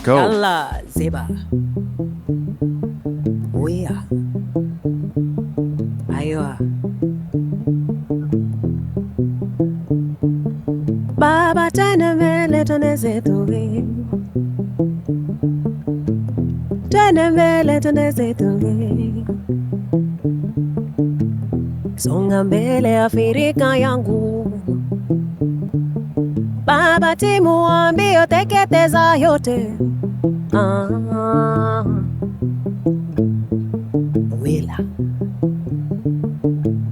go. Allah Zeba. Oh yeah. Aywa. Baba tana mele tana zetuwe. Tana mele tana zetuwe. Songa mbele Afrika yangu. Baba timu ambio teketeza yote. Wila.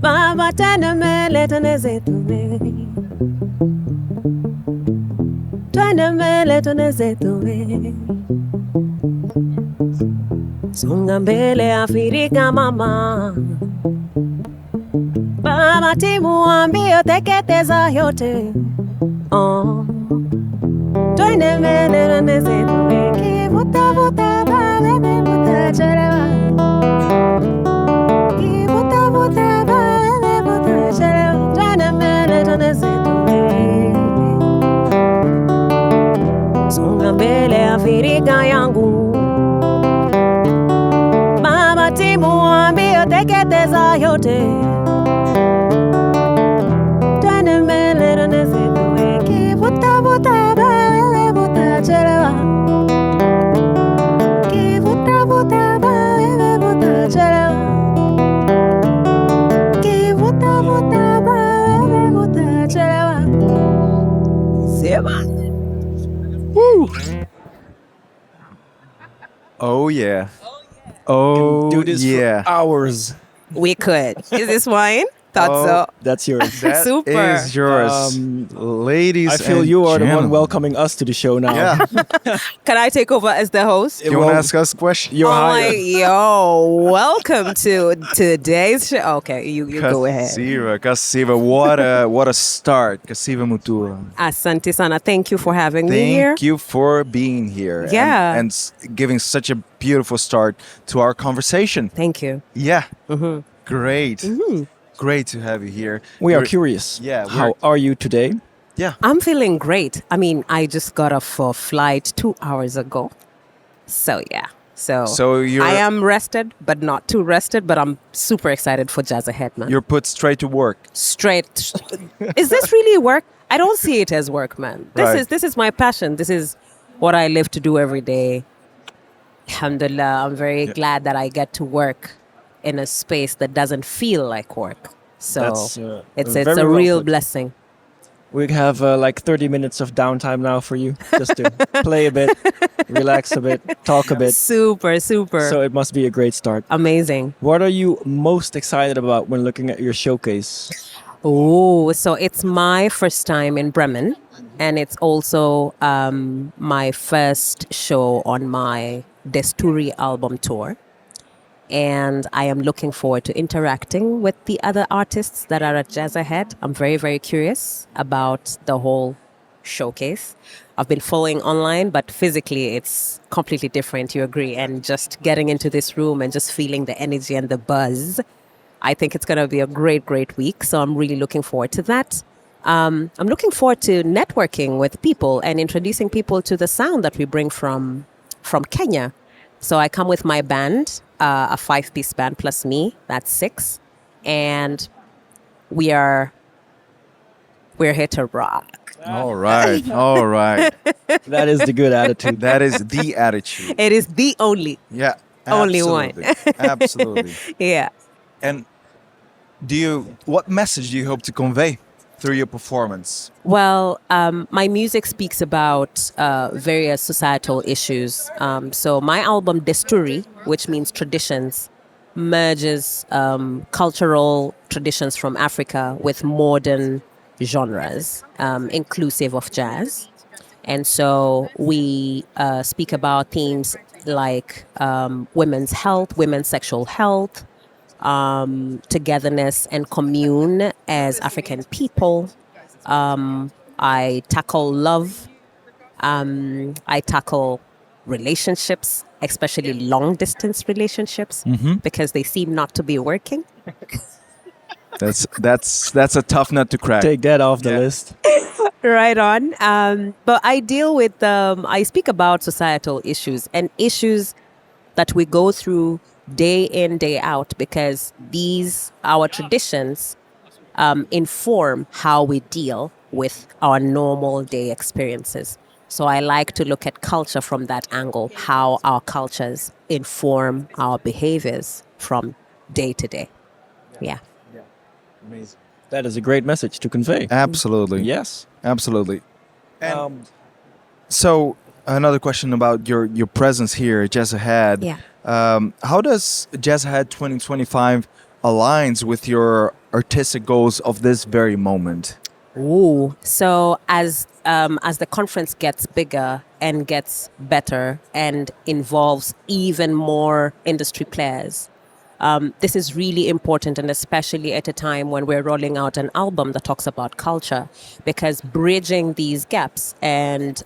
Baba tena mele tena zetuwe. Tena mele tena zetuwe. Songa mbele Afrika mama. Baba timu ambio teketeza yote. Tena mele tena zetuwe. Kivuta vuta bale vuta chelewa. Kivuta vuta bale vuta chelewa. Tena mele tena zetuwe. Songa mbele Afrika yangu. Mama timu ambio teketeza yote. Tena mele tena zetuwe. Kivuta vuta bale vuta chelewa. Kivuta vuta bale vuta chelewa. Kivuta vuta bale vuta chelewa. Zeba. Woo. Oh yeah. Oh Do this yeah. for hours. We could. Is this wine? Thought so. That's yours. That Super. is yours, ladies. I feel and you are the one gentlemen. welcoming us to the show now. Yeah. Can I take over as the host? You want to ask us a question? You're Oh hired. yo, welcome to today's show. Okay, you go ahead. Kasiva, what a start. Kasiva Mutua. Asante sana. Thank you for having me here. Thank you for being here. Yeah. And giving such a beautiful start to our conversation. Thank you. Yeah. Great. Great to have you here. We are You're- curious. Yeah, How are you today? Yeah. I'm feeling great. I mean, I just got off a flight 2 hours ago. So yeah. So you're I am rested, but not too rested. But I'm super excited for jazzahead, man. you're put straight to work. Straight. Is this really work? I don't see it as work, man. Right. This is my passion. This is what I live to do every day. Alhamdulillah, I'm very glad that I get to work in a space that doesn't feel like work. So That's, it's very a well real put. blessing. We have like 30 minutes of downtime now for you, just to play a bit, relax a bit, talk a bit. Super. So it must be a great start. Amazing. What are you most excited about when looking at your showcase? Oh, so it's my first time in Bremen, and it's also my first show on my Desturi album tour. And I am looking forward to interacting with the other artists that are at jazzahead. I'm very, very curious about the whole showcase. I've been following online, but physically it's completely different, you agree? And just getting into this room and just feeling the energy and the buzz, I think it's going to be a great, great week. So I'm really looking forward to that. I'm looking forward to networking with people and introducing people to the sound that we bring from Kenya. So I come with my band, a 5-piece band plus me, that's 6. And we're here to rock. All right. All right. That is the good attitude. That is the attitude. It is the only. Yeah. Only one. Absolutely. Absolutely. Yeah. And what message do you hope to convey through your performance? Well, my music speaks about various societal issues. So my album Desturi, which means traditions, merges cultural traditions from Africa with modern genres, inclusive of jazz. And so we speak about themes like women's health, women's sexual health, togetherness and commune as African people. I tackle love. I tackle relationships, especially long distance relationships, because they seem not to be working. That's a tough nut to crack. Take that off the list. Right on. But I deal with, I speak about societal issues and issues that we go through day in, day out, because our traditions, inform how we deal with our normal day experiences. So I like to look at culture from that angle, how our cultures inform our behaviors from day to day. Yeah. Amazing. That is a great message to convey. Absolutely. Yes. Absolutely. And Um, so another question about your presence here at jazzahead. Yeah. How does jazzahead 2025 aligns with your artistic goals of this very moment? Ooh. So as the conference gets bigger and gets better and involves even more industry players, this is really important, and especially at a time when we're rolling out an album that talks about culture, because bridging these gaps and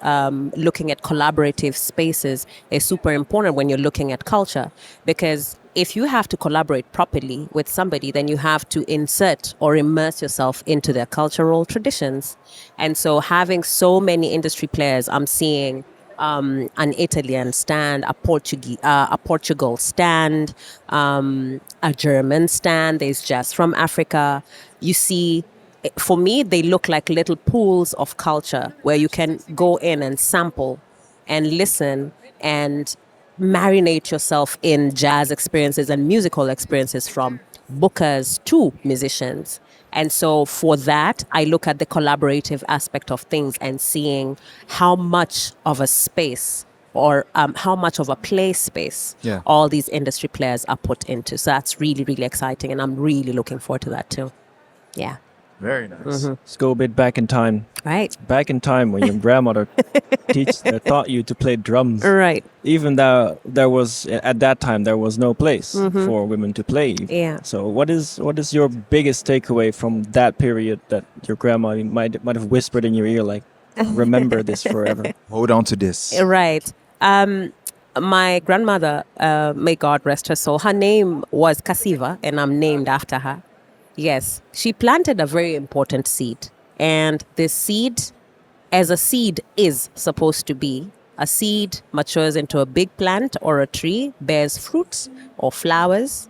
looking at collaborative spaces is super important when you're looking at culture. Because if you have to collaborate properly with somebody, then you have to insert or immerse yourself into their cultural traditions. And so having so many industry players, I'm seeing an Italian stand, a Portugal stand, a German stand. There's jazz from Africa. You see, for me, they look like little pools of culture where you can go in and sample and listen and marinate yourself in jazz experiences and musical experiences, from bookers to musicians. And so for that, I look at the collaborative aspect of things and seeing how much of a space or how much of a play space Yeah. all these industry players are put into. So that's really, really exciting. And I'm really looking forward to that too. Yeah. Very nice. let's go a bit back in time. Right. Back in time when your grandmother taught you to play drums. Right. Even though there was at that time there was no place for women to play. Yeah. So what is your biggest takeaway from that period that your grandma might have whispered in your ear, like, remember this forever? Hold on to this. Right. My grandmother, may God rest her soul, her name was Kasiva, and I'm named after her. Yes, she planted a very important seed. And this seed, as a seed is supposed to be, a seed matures into a big plant or a tree, bears fruits or flowers,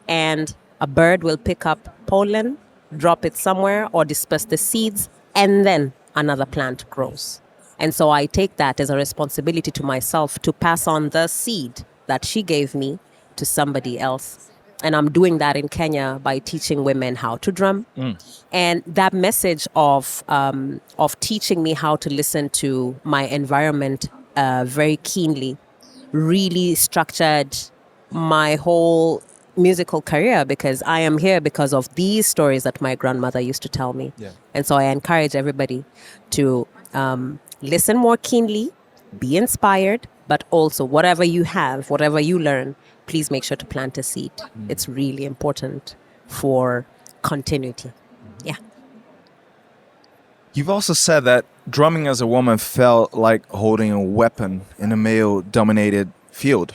and a bird will pick up pollen, drop it somewhere, or disperse the seeds, and then another plant grows. And so I take that as a responsibility to myself to pass on the seed that she gave me to somebody else. And I'm doing that in Kenya by teaching women how to drum. And that message of teaching me how to listen to my environment very keenly really structured my whole musical career, because I am here because of these stories that my grandmother used to tell me. Yeah. And so I encourage everybody to listen more keenly, be inspired, but also whatever you have, whatever you learn, please make sure to plant a seed. It's really important for continuity. Yeah. You've also said that drumming as a woman felt like holding a weapon in a male-dominated field.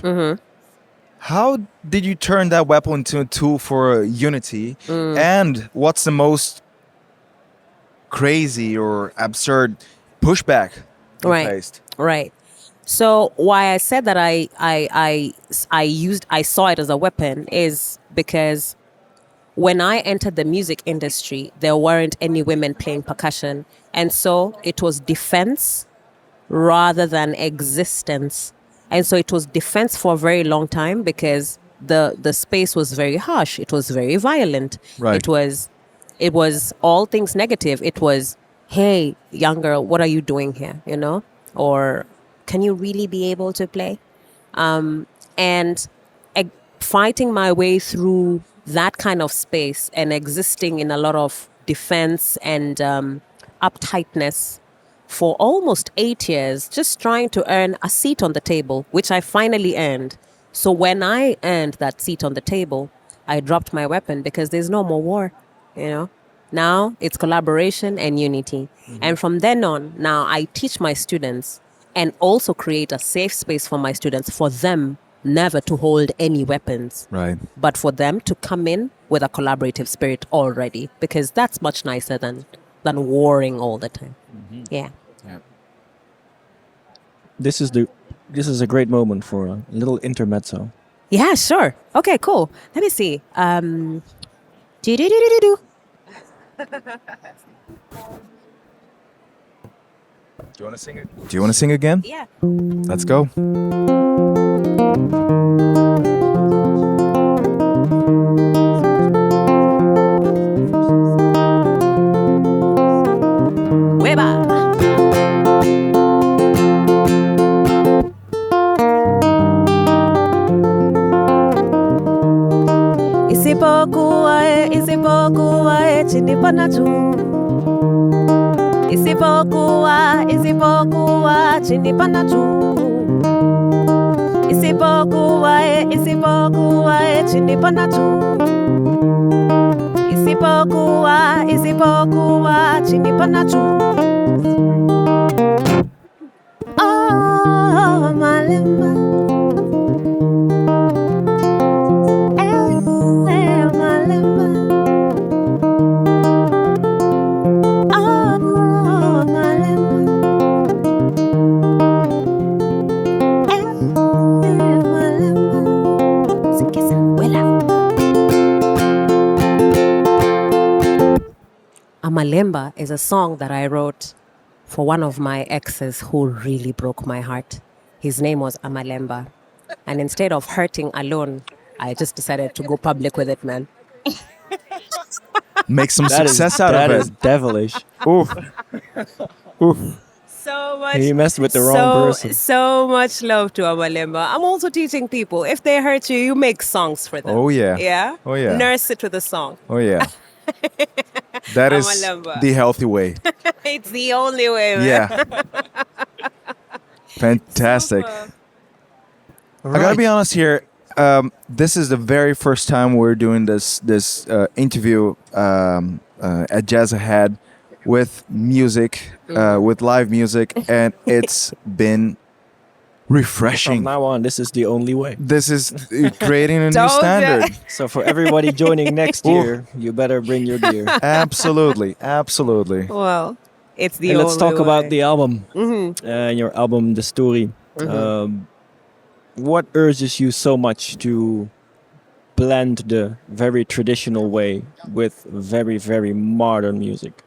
How did you turn that weapon into a tool for unity? And what's the most crazy or absurd pushback you Right. faced? Right. So why I said that I saw it as a weapon is because when I entered the music industry, there weren't any women playing percussion. And so it was defense rather than existence. And so it was defense for a very long time because the space was very harsh. It was very violent. Right. It was all things negative. It was, hey, young girl, what are you doing here? You know? Or can you really be able to play? And fighting my way through that kind of space and existing in a lot of defense and uptightness for almost 8 years, just trying to earn a seat on the table, which I finally earned. So when I earned that seat on the table, I dropped my weapon because there's no more war, you know? Now it's collaboration and unity. And from then on, now I teach my students and also create a safe space for my students, for them never to hold any weapons, Right. but for them to come in with a collaborative spirit already, because that's much nicer than than warring all the time. Yeah. Yeah. This is a great moment for a little intermezzo. Yeah, sure. Okay, cool. Let me see. Do-do-do-do-do-do. Do you want to sing it? Do you want to sing again? Yeah. Let's go. Weba. Isipokuwa chinipana juu. Isipokuwa chinipana juu. Isipokuwa chinipana juu. Isipokuwa chinipana juu. Oh, malemba. Malemba. Oh, malemba. Malemba. Sikisa, wela. Amalemba is a song that I wrote for one of my exes who really broke my heart. His name was Amalemba. And instead of hurting alone, I just decided to go public with it, man. Make some success out that of is it. devilish. Oof. Oof. So much. He messed with the wrong person. So much love to Amalemba. I'm also teaching people, if they hurt you, you make songs for them. Oh, yeah. Yeah? Oh, yeah. Nurse it with a song. Oh, yeah. That is Amalemba. the healthy way. It's the only way, man. Yeah. Fantastic. I gotta be honest here. This is the very first time we're doing this interview at Jazzahead with music, with live music, and it's been From refreshing. now on, this is the only way. This is creating a new Don't, standard. So for everybody joining next year, you better bring your gear. Absolutely, absolutely. Well, it's the And only let's talk way. about the album. Your album, The Story. What urges you so much to blend the very traditional way with very, very modern music?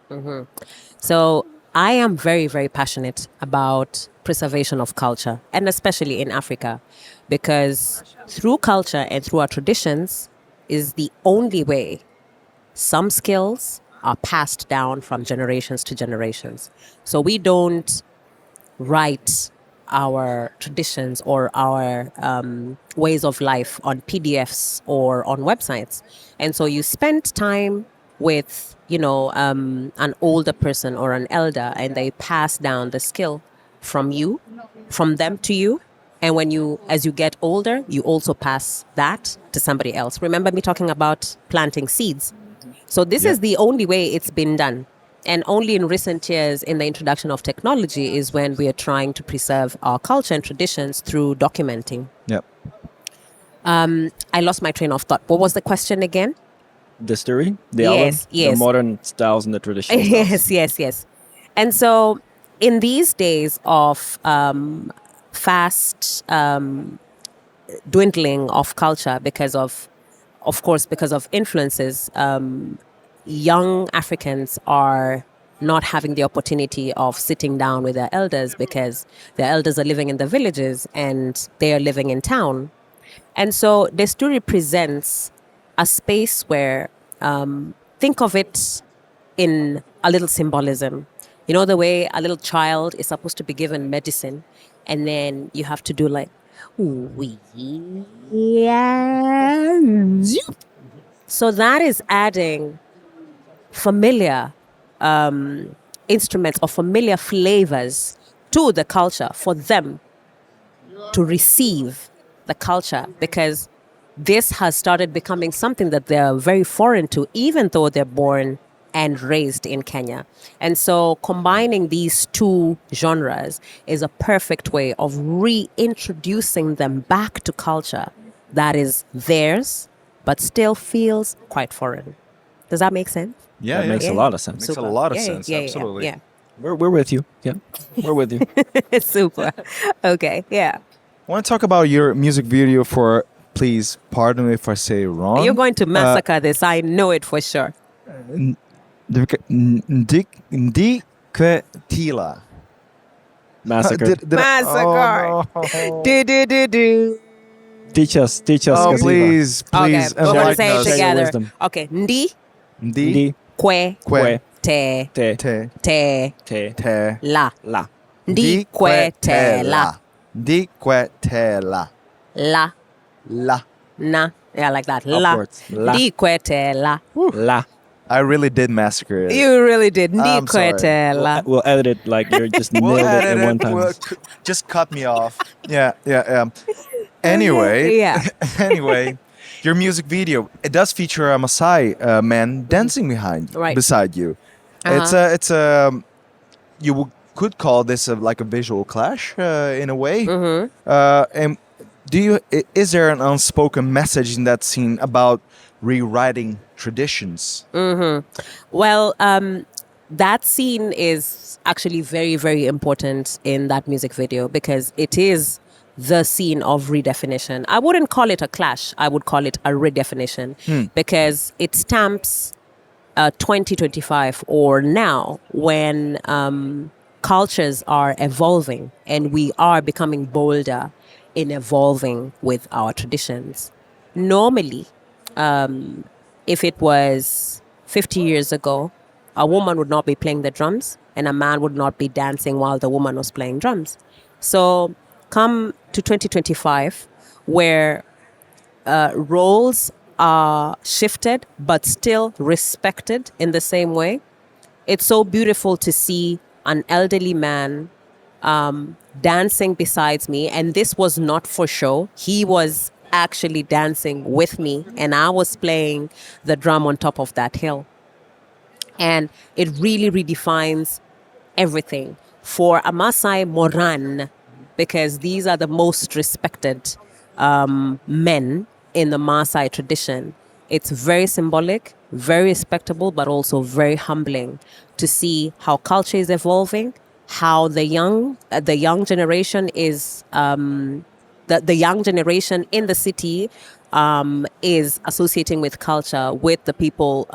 So I am very, very passionate about preservation of culture, and especially in Africa, because through culture and through our traditions is the only way some skills are passed down from generations to generations. So we don't write our traditions or our ways of life on PDFs or on websites. And so you spend time with, an older person or an elder, and they pass down the skill from them to you. And as you get older, you also pass that to somebody else. Remember me talking about planting seeds? So this is the only way it's been done. And only in recent years, in the introduction of technology, is when we are trying to preserve our culture and traditions through documenting. Yep. I lost my train of thought. What was the question again? The Story? The Yes, album? yes. The modern styles and the traditional styles. Yes. And so in these days of fast dwindling of culture because of influences, young Africans are not having the opportunity of sitting down with their elders because their elders are living in the villages and they are living in town. And so the story presents a space where, think of it in a little symbolism. You know, the way a little child is supposed to be given medicine, and then you have to do like, so that is adding familiar instruments or familiar flavors to the culture for them to receive the culture, because this has started becoming something that they're very foreign to, even though they're born and raised in Kenya. And so combining these two genres is a perfect way of reintroducing them back to culture that is theirs, but still feels quite foreign. Does that make sense? Yeah, That makes a lot of sense. Makes a lot of Yeah, sense. yeah, yeah, Absolutely. Yeah. We're with you. Yeah, we're with you. Super. Okay. Yeah. I want to talk about your music video for, please pardon me if I say it wrong. You're going to massacre this. I know it for sure. Ndikwetila. Massacre. Massacre. Oh, no. Do. Teach us, Oh, Kasiva. please, Okay, please we're going to enlighten say it us. Share your together. wisdom. Okay. Ndi, Ndi, kwe, Kwe, te, te, te, te, te, te, la. la. Ndi, kwe, te, la. Ndikwetela. La. La. Na. Yeah, like that. La. Upwards. La. Ndi, kwe, te, la. La. I really did massacre it. You really did. Ndi, I'm kwe, sorry. te, la. We'll edit it like you're just We'll nailed it edit in one it. time. Just cut me off. Yeah. Anyway, Yeah. anyway, your music video, it does feature a Maasai man dancing Right. beside you. Uh-huh. It's a could call this like a visual clash in a way. Mm-hmm. And is there an unspoken message in that scene about rewriting traditions? Well, that scene is actually very, very important in that music video because it is the scene of redefinition. I wouldn't call it a clash. I would call it a redefinition because it stamps 2025 or now when cultures are evolving and we are becoming bolder in evolving with our traditions. Normally, if it was 50 years ago, a woman would not be playing the drums and a man would not be dancing while the woman was playing drums. So come to 2025 where roles are shifted but still respected in the same way. It's so beautiful to see an elderly man dancing beside me, and this was not for show. He was actually dancing with me and I was playing the drum on top of that hill. And it really redefines everything for a Maasai Moran, because these are the most respected men in the Maasai tradition. It's very symbolic, very respectable, but also very humbling to see how culture is evolving, how the young generation is the young generation in the city is associating with culture, with the people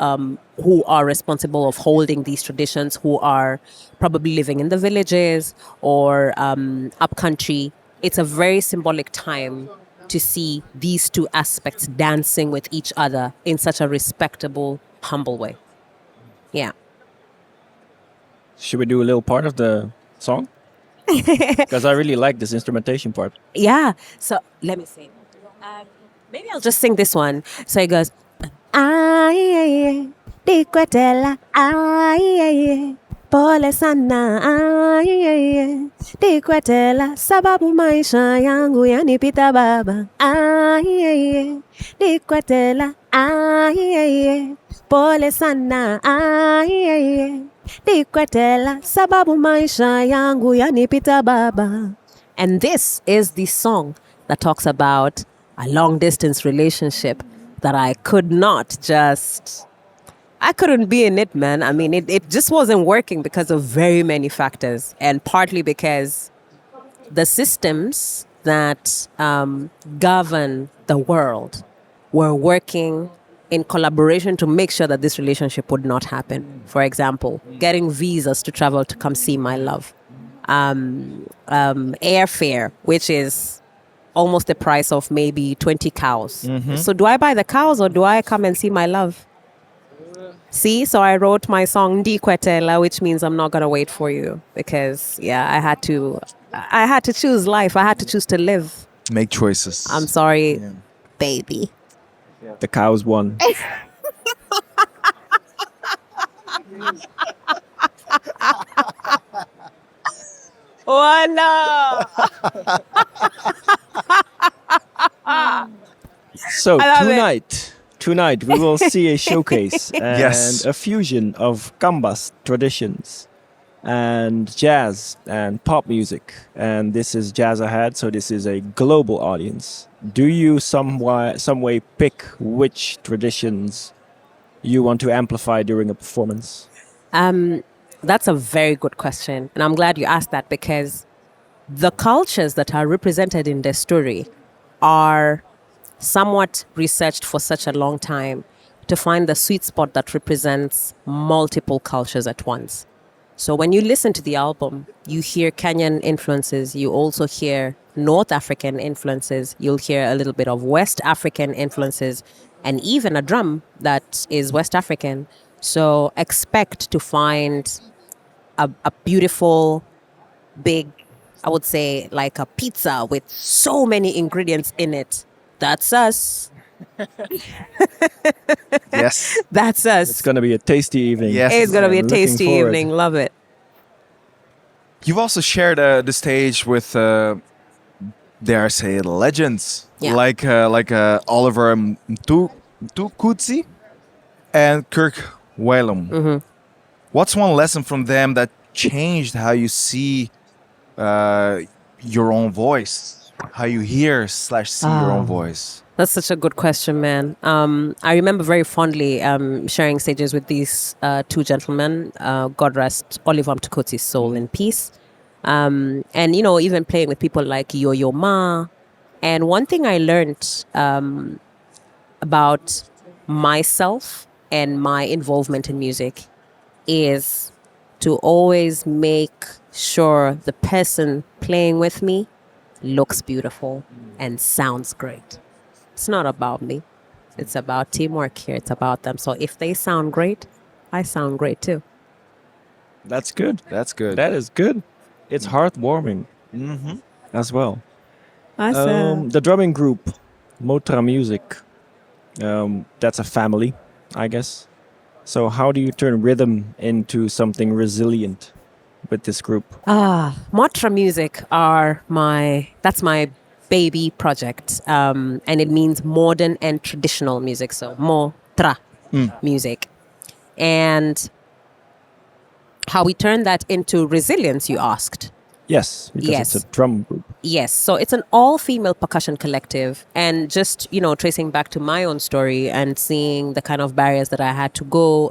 who are responsible of holding these traditions, who are probably living in the villages or upcountry. It's a very symbolic time to see these two aspects dancing with each other in such a respectable, humble way. Yeah. Should we do a little part of the song? Because I really like this instrumentation part. Yeah. So let me sing. Maybe I'll just sing this one. So it goes, ay, dikwetela, ay, pole sana, ay, dikwetela, sababu maisha yangu yanipita baba, ay, dikwetela, ay, pole sana, ay, dikwetela, sababu maisha yangu yanipita baba. And this is the song that talks about a long distance relationship that I couldn't be in it, man. I mean, it just wasn't working because of very many factors, and partly because the systems that govern the world were working in collaboration to make sure that this relationship would not happen. For example, getting visas to travel to come see my love. Airfare, which is almost the price of maybe 20 cows. So do I buy the cows or do I come and see my love? See, so I wrote my song Ndikwetela, which means I'm not going to wait for you, because I had to choose life. I had to choose to live. Make choices. I'm sorry, baby. The cows won. Voila! So I love tonight we will see a showcase and Yes. a fusion of Kambas traditions and jazz and pop music. And this is Jazzahead, so this is a global audience. Do you some way pick which traditions you want to amplify during a performance? That's a very good question. And I'm glad you asked that because the cultures that are represented in the story are somewhat researched for such a long time to find the sweet spot that represents multiple cultures at once. So when you listen to the album, you hear Kenyan influences, you also hear North African influences, you'll hear a little bit of West African influences, and even a drum that is West African. So expect to find a beautiful, big, I would say like a pizza with so many ingredients in it. That's us. Yes. That's us. It's going to be a tasty evening. Yes. It's going to be a I'm looking tasty forward. evening. Love it. You've also shared the stage with, dare I say, legends Yeah. like Oliver Mtukudzi and Kirk Whalum. Mm-hmm. What's one lesson from them that changed how you see your own voice, how you hear / see your own voice? That's such a good question, man. I remember very fondly sharing stages with these two gentlemen. God rest Oliver Mtukudzi's soul in peace. And, you know, even playing with people like Yo-Yo Ma. And one thing I learned about myself and my involvement in music is to always make sure the person playing with me looks beautiful and sounds great. It's not about me. It's about teamwork here. It's about them. So if they sound great, I sound great too. That's good. That's good. That is good. It's heartwarming as well. Awesome. The drumming group, Motra Music, that's a family, I guess. So how do you turn rhythm into something resilient with this group? Motra Music that's my baby project. And it means modern and traditional music. So Motra music. And how we turn that into resilience, you asked. Yes, because Yes. it's a drum group. Yes, so it's an all-female percussion collective, and just tracing back to my own story and seeing the kind of barriers that I had to go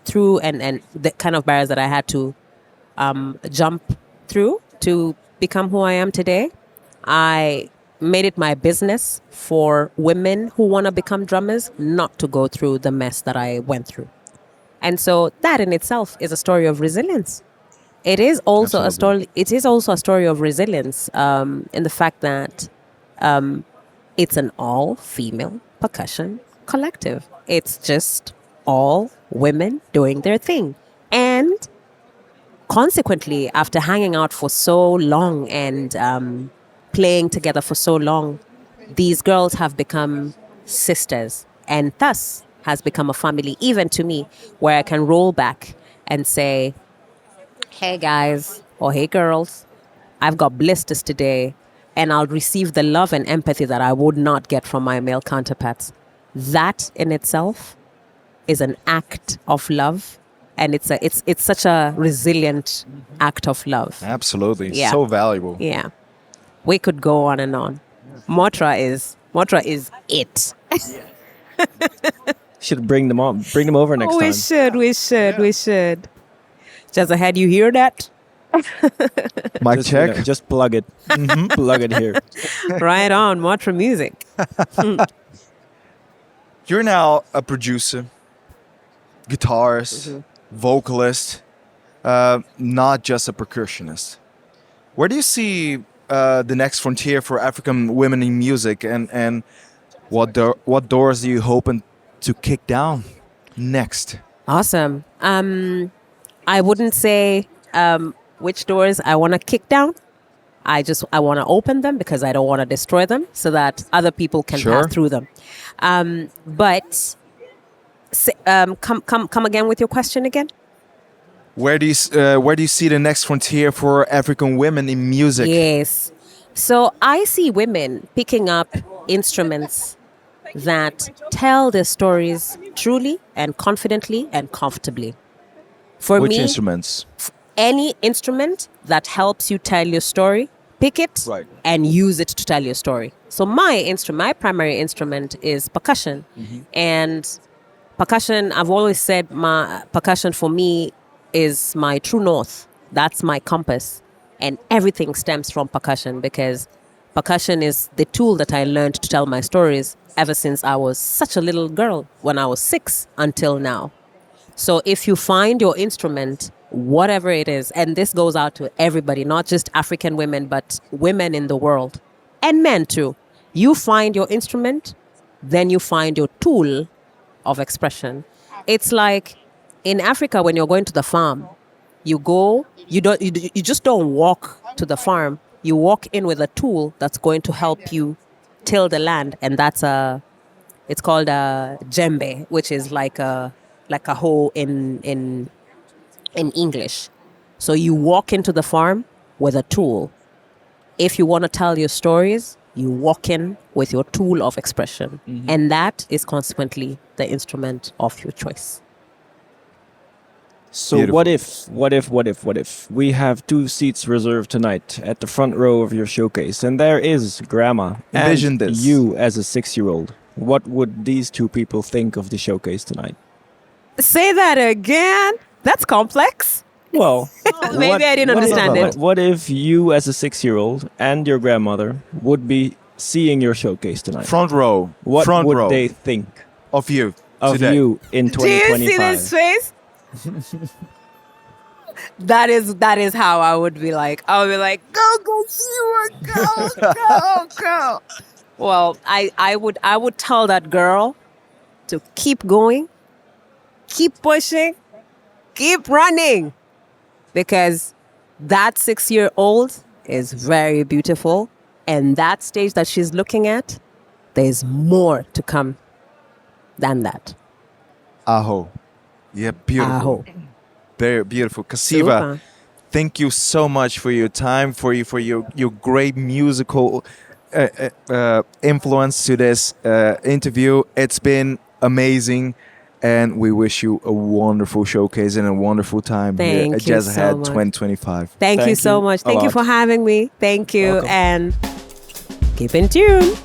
through, and the kind of barriers that I had to jump through to become who I am today. I made it my business for women who want to become drummers not to go through the mess that I went through, and so that in itself is a story of resilience. It is also a story. It is also a story of resilience in the fact that it's an all-female percussion collective. It's just all women doing their thing, and consequently, after hanging out for so long and playing together for so long, these girls have become sisters, and thus has become a family, even to me, where I can roll back and say, hey guys, or hey girls, I've got blisters today, and I'll receive the love and empathy that I would not get from my male counterparts. That in itself is an act of love, and it's such a resilient act of love. Absolutely. Yeah. So valuable. Yeah. We could go on and on. Motra is it. Should bring them on. Bring them over next time. We should. Jazzahead, you hear that? Mic Just, check. just plug it. Plug it here. Right on, Motra Music. You're now a producer, guitarist, vocalist, not just a percussionist. Where do you see the next frontier for African women in music, and what doors are you hoping to kick down next? Awesome. I wouldn't say which doors I want to kick down. I want to open them because I don't want to destroy them so that other people can Sure. pass through them. But come again with your question again. Where do you see the next frontier for African women in music? Yes. So I see women picking up instruments that tell their stories truly and confidently and comfortably. For Which me, instruments? any instrument that helps you tell your story, pick it Right. and use it to tell your story. So my primary instrument is percussion. And percussion, I've always said my percussion for me is my true north. That's my compass. And everything stems from percussion because percussion is the tool that I learned to tell my stories ever since I was such a little girl when I was 6 until now. So if you find your instrument, whatever it is, and this goes out to everybody, not just African women, but women in the world and men too. You find your instrument, then you find your tool of expression. It's like in Africa when you're going to the farm, you go, you just don't walk to the farm. You walk in with a tool that's going to help you till the land, and it's called a djembe, which is like a hoe in English. So you walk into the farm with a tool. If you want to tell your stories, you walk in with your tool of expression. Mm-hmm. And that is consequently the instrument of your choice. So Beautiful. what if we have 2 seats reserved tonight at the front row of your showcase, and there is Grandma Envision and this. you as a 6-year-old. What would these 2 people think of the showcase tonight? Say that again. That's complex. Well, Maybe I didn't understand it. What if you as a 6-year-old and your grandmother would be seeing your showcase tonight? Front row. What front would row they think of you of today. you in 2025? Do you see this face? That is how I would be like. I would be like, go, go. Well, I would tell that girl to keep going, keep pushing, keep running, because that 6-year-old is very beautiful, and that stage that she's looking at, there's more to come than that. Aho. Yeah, beautiful. Aho. Very beautiful. Kasiva, Super. thank you so much for your time, for your great musical influence to this interview. It's been amazing, and we wish you a wonderful showcase and a wonderful time here Thank at you jazzahead so much. 2025. Thank you so much. a Thank you lot. for having me. Thank you. Welcome. And keep in tune.